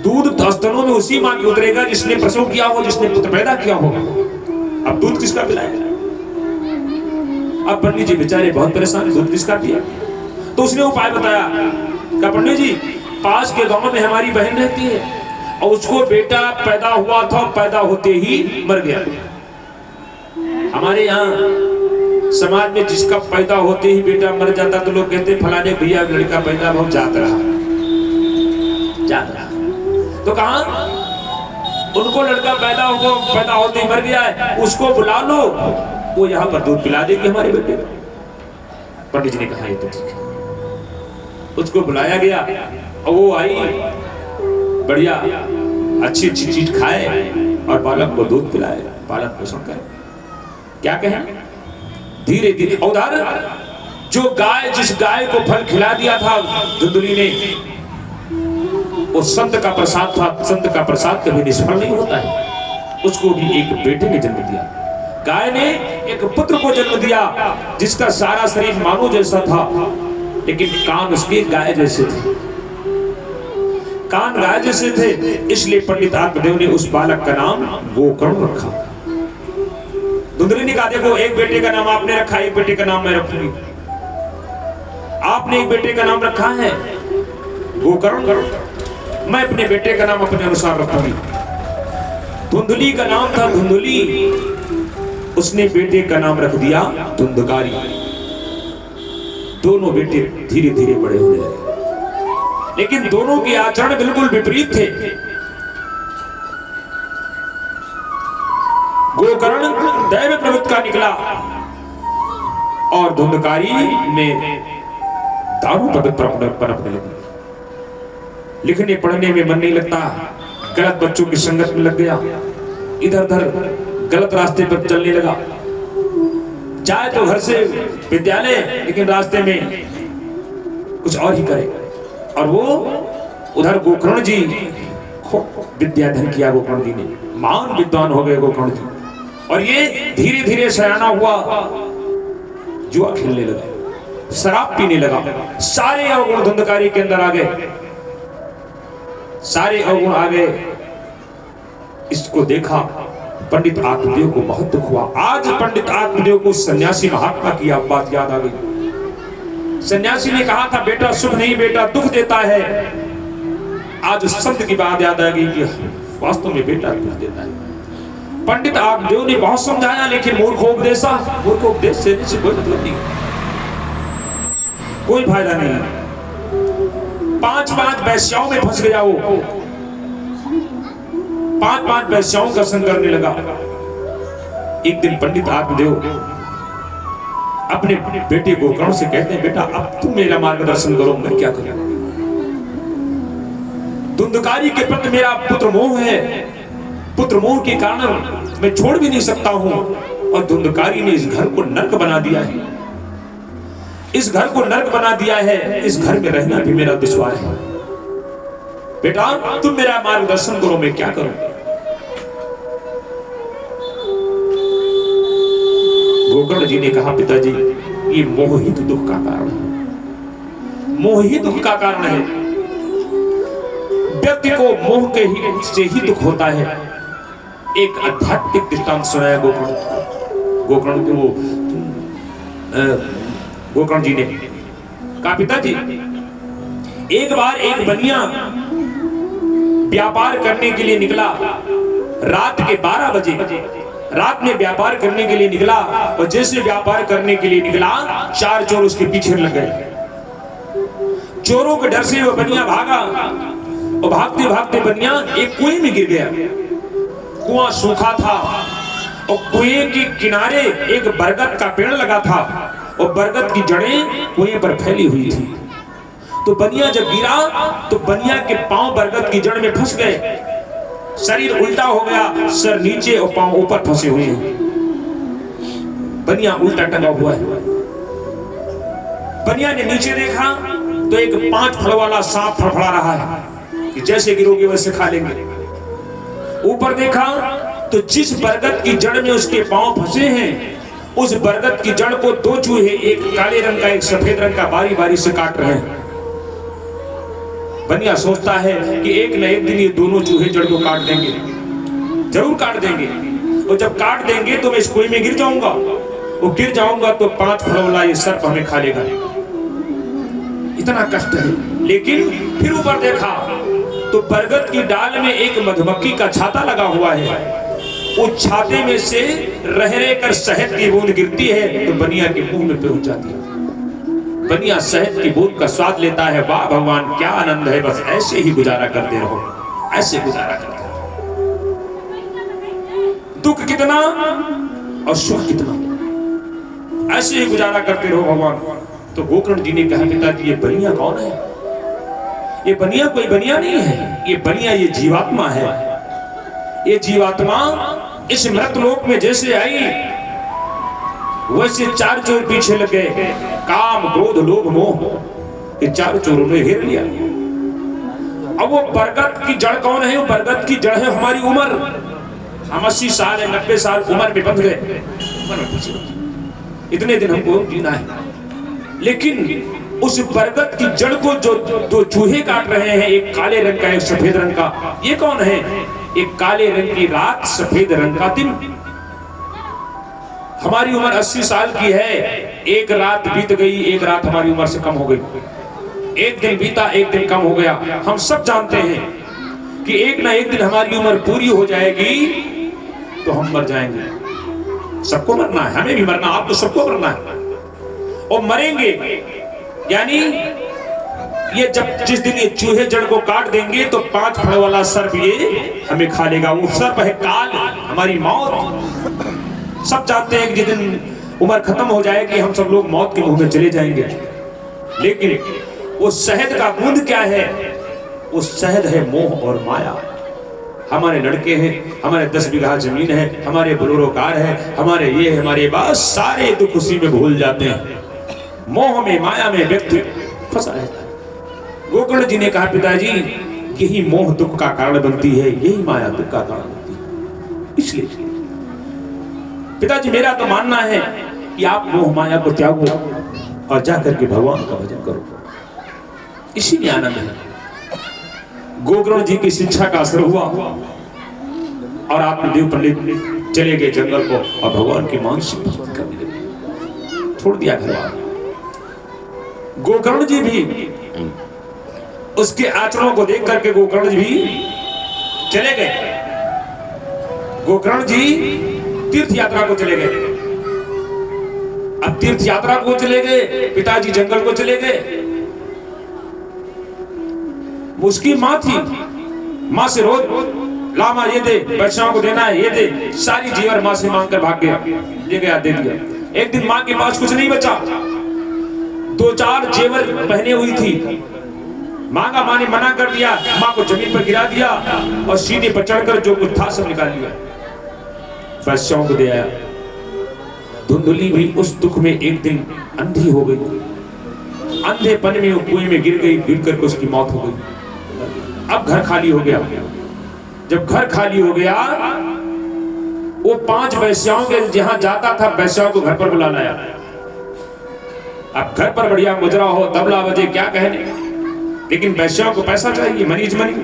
दूध स्तनों में उसी मां की उतरेगा जिसने प्रसव किया हो, जिसने पुत्र पैदा किया हो। अब दूध किसका पिलाएगा? अब पंडित जी बेचारे बहुत परेशान, दूध किसका पिया? तो उसने उपाय बताया, कहा पंडित जी पास के गांव में हमारी बहन रहती है और उसको बेटा पैदा हुआ था, पैदा होते ही मर गया। हमारे यहाँ समाज में जिसका पैदा होते ही बेटा मर जाता तो लोग कहते फलाने भैया लड़का पैदा बहुत जात रहा। तो कहा उनको लड़का पैदा होते ही मर गया है, उसको बुला लो, वो यहाँ पर दूध पिला देगी हमारे बेटे को। पंडित जी ने कहा ये तो ठीक है। उसको बुलाया गया और वो आई, बढ़िया अच्छी अच्छी चीज खाए, और बालक को दूध पिलाए, बालक पोषण करे। क्या कहें? धीरे धीरे उधर जो गाय, जिस गाय को फल खिला दिया था धुंधली ने, वो संत का प्रसाद था। संत का प्रसाद कभी निष्फल नहीं होता है। उसको भी एक बेटे ने जन्म दिया। गाय ने एक पुत्र को जन्म दिया जिसका सारा शरीर मानव जैसा था, लेकिन कान उसके गाय जैसे थे। कान गाय जैसे थे, इसलिए पंडित आत्मदेव ने उस बालक का नाम गोकर्ण रखा। धुंधली ने कहा, देखो एक बेटे का नाम आपने रखा, एक बेटे का नाम मैं रखूंगी। आपने एक बेटे का नाम रखा है गोकर्ण, मैं अपने बेटे का नाम अपने अनुसार रखूंगी। धुंधली का नाम था धुंधली, उसने बेटे का नाम रख दिया धुंधकारी। दोनों बेटे धीरे धीरे बड़े होने लगे, लेकिन दोनों के आचरण बिल्कुल विपरीत थे। गोकर्ण दैव प्रवृत्ति का निकला और धुंधकारी में दारू पनपने लगी। लिखने पढ़ने में मन नहीं लगता, गलत बच्चों की संगत में लग गया, इधर उधर गलत रास्ते पर चलने लगा। जाए तो घर से विद्यालय, लेकिन रास्ते में कुछ और ही करे। और वो उधर गोकर्ण जी खूब विद्याधन किया। गोकर्ण जी ने महान विद्वान हो गए गोकर्ण जी। और ये धीरे धीरे सयाना हुआ, जुआ खेलने लगा, शराब पीने लगा। सारे अवगुण धुंधकारी के अंदर आ गए, सारे अवगुण आ गए। इसको देखा पंडित आत्मदेव को बहुत दुख हुआ। आज पंडित आत्मदेव को सन्यासी महात्मा की बात याद आ गई। सन्यासी ने कहा था, बेटा सुख नहीं, बेटा दुख देता है। आज उस संत की बात याद आ गई कि वास्तव में बेटा दुख देता है। पंडित आत्मदेव ने बहुत समझाया, लेकिन मूर्खोपदेश देने से कोई मतलब नहीं, कोई फायदा नहीं। 5-5 वैश्याओं में फंस गया वो, 5-5 वैश्याओं का संग करने लगा। एक दिन पंडित आत्मदेव अपने बेटे गोकर्ण से कहते हैं, बेटा अब तुम मेरा मार्गदर्शन करो, मैं क्या करूं? धुंधकारी के प्रति मेरा पुत्र मोह है, पुत्र मोह के कारण मैं छोड़ भी नहीं सकता हूं। और धुंधकारी ने इस घर को नर्क बना दिया है, इस घर को नर्क बना दिया है, इस घर में रहना भी मेरा दुश्वार है। बेटा तुम मेरा मार्गदर्शन करो, मैं क्या करूं? गोकर्ण जी ने कहा, पिताजी ये मोह ही तो दुख का कारण है, मोह ही दुख का कारण है। व्यक्ति को मोह के ही से ही दुख होता है। एक आध्यात्मिक दृष्टांत सुनाया गोकर्ण जी ने कहा, पिताजी एक बार एक बनिया व्यापार करने के लिए निकला। रात के 12 बजे रात में व्यापार करने के लिए निकला, और जैसे व्यापार करने के लिए निकला 4 चोर उसके पीछे लग गए। चोरों के डर से वो बनिया भागा, और भागते भागते बनिया एक कुएं में गिर गया। कुआं सूखा था और कुएं के किनारे एक बरगद का पेड़ लगा था, और बरगद की जड़ें कुएं पर फैली हुई थी। तो बनिया जब गिरा तो बनिया के पांव बरगद की जड़ में फंस गए, शरीर उल्टा हो गया, सर नीचे और पांव ऊपर फंसे हुए हैं। बनिया उल्टा टंगा हुआ है। बनिया ने नीचे देखा तो एक 5 फड़ वाला सांप फड़फड़ा रहा है कि जैसे गिरोगे वैसे खा लेंगे। ऊपर देखा तो जिस बरगद की जड़ में उसके पांव फंसे हैं, उस बरगद की जड़ को 2 चूहे, एक काले रंग का एक सफेद रंग का, बारी बारी से काट रहे हैं। बनिया सोचता है कि एक न एक दिन ये दोनों चूहे जड़ को काट देंगे, जरूर काट देंगे, और जब काट देंगे तो मैं इस कुएं में गिर जाऊंगा, और गिर जाऊंगा तो 5 फड़ वाला ये सर्प हमें खा लेगा। इतना कष्ट है। लेकिन फिर ऊपर देखा तो बरगद की डाल में एक मधुमक्खी का छाता लगा हुआ है। उस छाते में से रह रह कर शहद की बूंद गिरती है, तो बनिया के मुंह में पहुंच जाती है। बनिया शहद की बूंद का स्वाद लेता है। वाह भगवान क्या आनंद है, बस ऐसे ही गुजारा करते रहो, ऐसे गुजारा करते रहो। दुख कितना और सुख कितना, ऐसे ही गुजारा करते रहो भगवान। तो गोकर्ण जी ने कहा, पिताजी ये बनिया कौन है? ये बनिया कोई बनिया नहीं है, ये बनिया ये जीवात्मा है। ये जीवात्मा इस मृत लोक में जैसे आई वैसे चार चोर पीछे लग गए, काम क्रोध लोभ मोह, ये चार चोरों ने घेर लिया। अब वो बरगद की जड़ कौन है? वो बरगद की जड़ है हमारी उम्र। हम 80 साल है 90 साल उम्र में बंध गए, इतने दिन हमको जीना है। लेकिन उस बरगद की जड़ को जो दो चूहे काट रहे हैं, एक काले रंग का एक सफेद रंग का, ये कौन है? एक काले रंग की रात, सफेद रंग का दिन। हमारी उम्र 80 साल की है, एक रात बीत गई, एक रात हमारी उम्र से कम हो गई। एक दिन बीता, एक दिन कम हो गया। हम सब जानते हैं कि एक ना एक दिन हमारी उम्र पूरी हो जाएगी तो हम मर जाएंगे। सबको मरना है, हमें भी मरना, आपको सबको मरना है और मरेंगे। यानी ये जब जिस दिन ये चूहे जड़ को काट देंगे तो 5 फड़ वाला सर्प ये हमें खा लेगा। वो सर्प है काल, हमारी मौत। सब जानते हैं कि जिस दिन उम्र खत्म हो जाएगी हम सब लोग मौत के मुंह में चले जाएंगे। लेकिन वो शहद का बूंद क्या है? वो शहद है मोह और माया। हमारे लड़के हैं, हमारे 10 बीघा जमीन है, हमारे बोलेरो कार है, हमारे ये है, हमारे बस सारे दुख उसी में भूल जाते हैं। मोह में माया में व्यक्ति फंसा रहता है। गोकर्ण जी ने कहा पिताजी यही मोह दुख का कारण बनती है, यही माया दुख का कारण बनती है। इसलिए पिताजी मेरा तो मानना है कि आप मोह माया को त्यागो और जाकर के भगवान का भजन करो, इसी में आनंद है। गोकर्ण जी की शिक्षा का असर हुआ और आत्मदेव पंडित चले गए जंगल को और भगवान की मानसिक भक्ति करने लगे, छोड़ दिया घर वाला। गोकर्ण जी भी उसके आचरणों को देख करके गोकर्ण जी भी चले गए। गोकर्ण जी तीर्थ यात्रा को चले गए। अब तीर्थ यात्रा को चले गए, पिताजी जंगल को चले गए। उसकी मां थी, मां से रोज ला मां ये दे, बच्चों को देना है, ये दे, सारी जीवन मां से मांग कर भाग गया, ये गया दे दिया। एक दिन मां के पास कुछ नहीं बचा, 2-4 जेवर पहने हुई थी, मांगा, मां ने मना कर दिया, मां को जमीन पर गिरा दिया और सीने पर चढ़कर जो कुछ था सब निकाल लिया, बच्चों को दे आया। धुंधली भी उस दुख में एक दिन अंधी हो गई, अंधेपन में वो कुएं में गिर गई, गिर करके उसकी मौत हो गई। अब घर खाली हो गया। जब घर खाली हो गया वो 5 वैश्याओं के जहां जाता था, वैश्याओं को घर पर बुला लाया। अब घर पर बढ़िया मुजरा हो, तबला बजे, क्या कहने, लेकिन वैश्याओं को पैसा चाहिए, मनी इज मनी।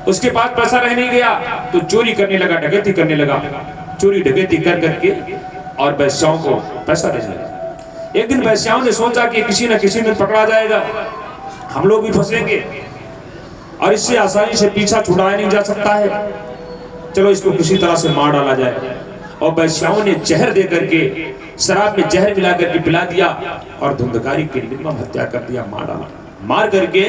उसके पास पैसा रह नहीं गया तो चोरी करने लगा, डकैती करने लगा, चोरी डकैती कर करके और वैश्याओं को पैसा देने लगा। एक दिन वैश्याओं ने सोचा कि किसी न किसी दिन पकड़ा जाएगा, हम लोग भी फंसेंगे और इससे आसानी से पीछा छुड़ाया नहीं जा सकता है, चलो इसको किसी तरह से मार डाला जाए। और वैश्याओं ने जहर दे करके, शराब में जहर मिला करके पिला दिया और धुंधकारी की निर्मम हत्या कर दिया, मार डाला। मार करके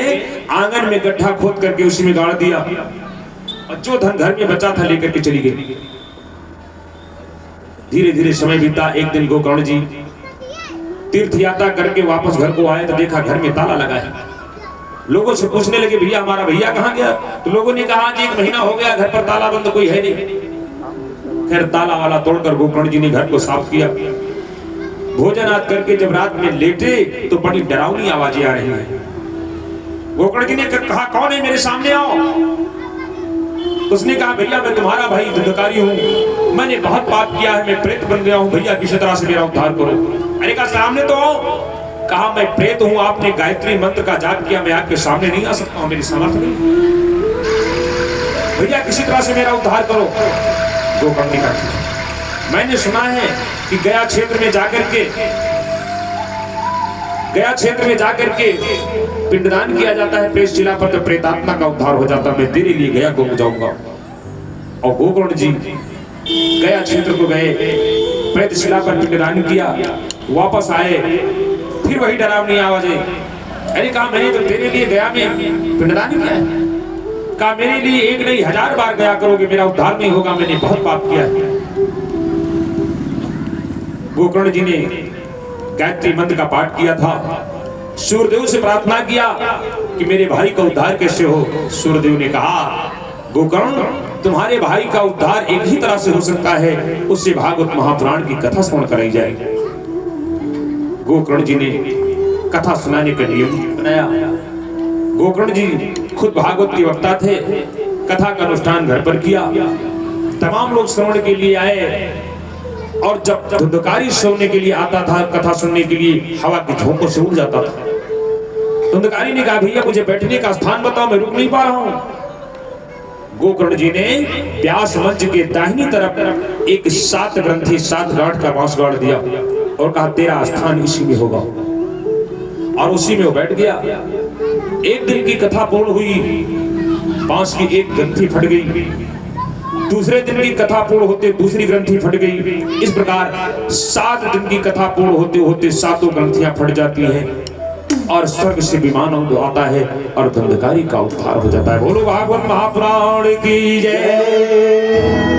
आंगन में गड्ढा खोद करके उसी में गाड़ दिया और जो धन घर में बचा था लेकर के चली गई। धीरे धीरे समय बीता। एक दिन गोकर्ण जी तीर्थ यात्रा करके वापस घर को आए तो देखा घर में ताला लगा है। लोगों से पूछने लगे भैया हमारा भैया कहाँ गया? तो लोगों ने कहा जी 1 महीना हो गया घर पर ताला बंद, कोई है नहीं। खैर ताला वाला तोड़कर गोकर्ण जी ने घर को साफ किया। भोजन आदि करके जब रात में लेटे तो बड़ी डरावनी आवाजें आ रही है। गोकर्ण जी ने कहा कौन है, मेरे सामने आओ। उसने कहा भैया मैं तुम्हारा भाई धुंधकारी हूँ, मैंने बहुत पाप किया है, मैं प्रेत बन गया हूँ, भैया किसी तरह से मेरा उद्धार करो। अरे कहा सामने तो आओ। कहा मैं प्रेत हूँ, आपने गायत्री मंत्र का जाप किया, मैं आपके सामने नहीं आ सकता हूँ, मेरी सामर्थ्य नहीं, भैया किसी तरह से मेरा उद्धार करो। गोकर्ण ने कहा मैंने सुना है कि गया क्षेत्र में जाकर के पिंडदान किया जाता है प्रेत शिला पर, तो प्रेतात्मा का उद्धार हो जाता, मैं तेरे लिए गया को जाऊंगा। और गोकर्ण जी गया क्षेत्र को गए, प्रेत शिला पर पिंडदान किया, वापस आए, फिर वही डरावनी आवाजें। अरे कहा मैंने तो तेरे लिए गया में पिंडदान किया है। कहा मेरे लिए 1 नहीं 1000 बार गया करोगे, मेरा उद्धार नहीं होगा, मैंने बहुत पाप किया है। गोकर्ण जी ने गायत्री मंत्र का पाठ किया था, सूर्यदेव से प्रार्थना किया कि मेरे भाई का उद्धार कैसे हो। सूर्यदेव ने कहा गोकर्ण, तुम्हारे भाई का उद्धार एक ही तरह से हो सकता है, उससे भागवत महापुराण की कथा श्रवण कराई जाए। गोकर्ण जी ने कथा सुनाने का नियम बनाया। गोकर्ण जी खुद भागवत के वक्ता थे, कथा का अनुष्ठान घर पर किया। तमाम लोग श्रवण के लिए आए, और जब धुंधकारी सोने के लिए आता था, कथा सुनने के लिए हवा के झोंकों से उड़ जाता था। धुंधकारी ने कहा, भैया मुझे बैठने का स्थान बताओ, मैं रुक नहीं पा रहा हूं। गोकर्ण जी ने व्यास मंच के दाहिनी तरफ एक 7 ग्रंथी 7 गांठ का बांस गाड़ दिया और कहा, तेरा स्थान इसी में होगा। और उसी में वो बैठ गया। एक दिन की कथा पूर्ण हुई, बांस की एक ग्रंथि फट गई। दूसरे दिन की कथा पूर्ण होते दूसरी ग्रंथि फट गई। इस प्रकार 7 दिन की कथा पूर्ण होते होते 7 ग्रंथियां फट जाती हैं और स्वर्ग से विमान आता है और धुंधकारी का उद्धार हो जाता है। बोलो भागवत महापुराण की जय।